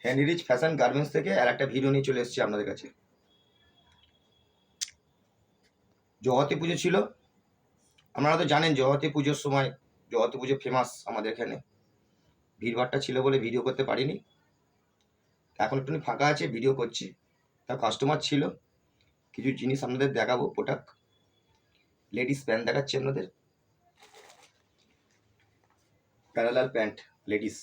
হ্যান্ডিরিচ fashion garments থেকে আর একটা video নিয়ে চলে এসেছি আপনাদের কাছে। জগতী পুজো ছিল, আপনারা তো জানেন জগতী পুজোর সময় জগতী পুজো ফেমাস আমাদের এখানে। ভিড়ভাড়টা ছিল বলে ভিডিও করতে পারিনি, এখন একটু ফাঁকা আছে ভিডিও করছি। তার কাস্টমার ছিল, কিছু জিনিস আপনাদের দেখাবো। প্রোডাক্ট লেডিস প্যান্ট দেখাচ্ছি আপনাদের, parallel pant ladies.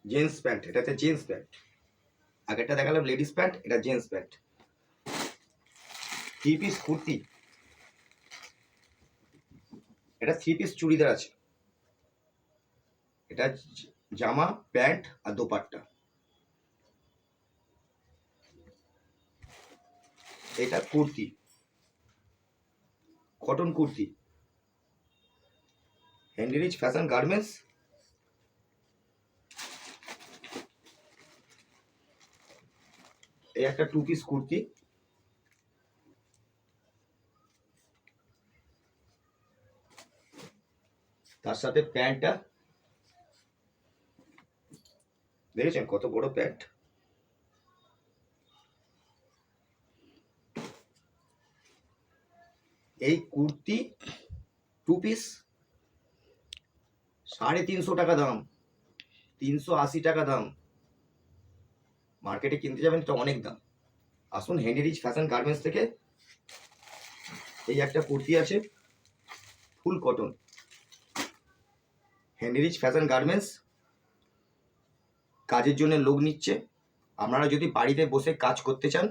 Gents pant, এটা হচ্ছে জেন্টস প্যান্ট। আগেরটা দেখালাম লেডিস প্যান্ট, এটা জেন্টস প্যান্ট। 3 পিস কুর্তি, এটা 3 পিস চুড়িদার আছে। এটা জামা, প্যান্ট আর দোপাট্টা। এটা কুর্তি, কটন কুর্তি, হ্যান্ডিরিচ ফ্যাশন গার্মেন্টস। এই একটা 2 পিস কুর্তি, তার সাথে প্যান্টটা দেখেছেন কত বড় প্যান্ট। এই কুর্তি 2 পিস 350 টাকা দাম, 380 টাকা দাম। মার্কেটে কিনতে যাবেন তো অনেক দাম। আসুন হ্যান্ডিরিচ ফ্যাশন গার্মেন্টস থেকে। এই একটা কুর্তি আছে ফুল কটন, হ্যান্ডিরিচ ফ্যাশন গার্মেন্টস কাজের জন্য লোক নিচ্ছে। আপনারা যদি বাড়িতে বসে কাজ করতে চান,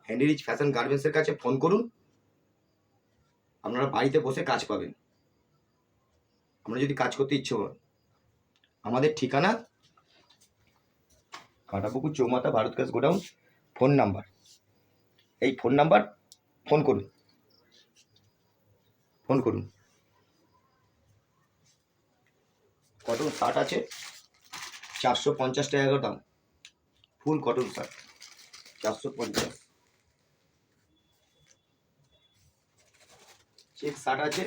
হ্যান্ডিরিচ ফ্যাশন গার্মেন্টসের কাছে ফোন করুন, আপনারা বাড়িতে বসে কাজ পাবেন। আপনারা যদি কাজ করতে ইচ্ছে করেন, আমাদের ঠিকানা Kantapukur Chowmatha, Bharat gas godown. Phone number, এই ফোন নাম্বার, ফোন করুন, ফোন করুন। কটন শার্ট আছে 450 টাকা করে দাম, full cotton shirt 450। Check shirt আছে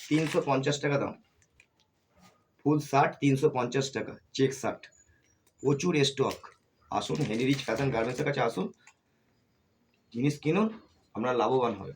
350 টাকা দাম, ফুল শার্ট 350 টাকা চেক শার্ট। প্রচুর স্টক। আসুন হ্যান্ডিরিচ ফ্যাশন গার্মেন্টসের কাছে আসুন, জিনিস কিনুন, আপনারা লাভবান হবে।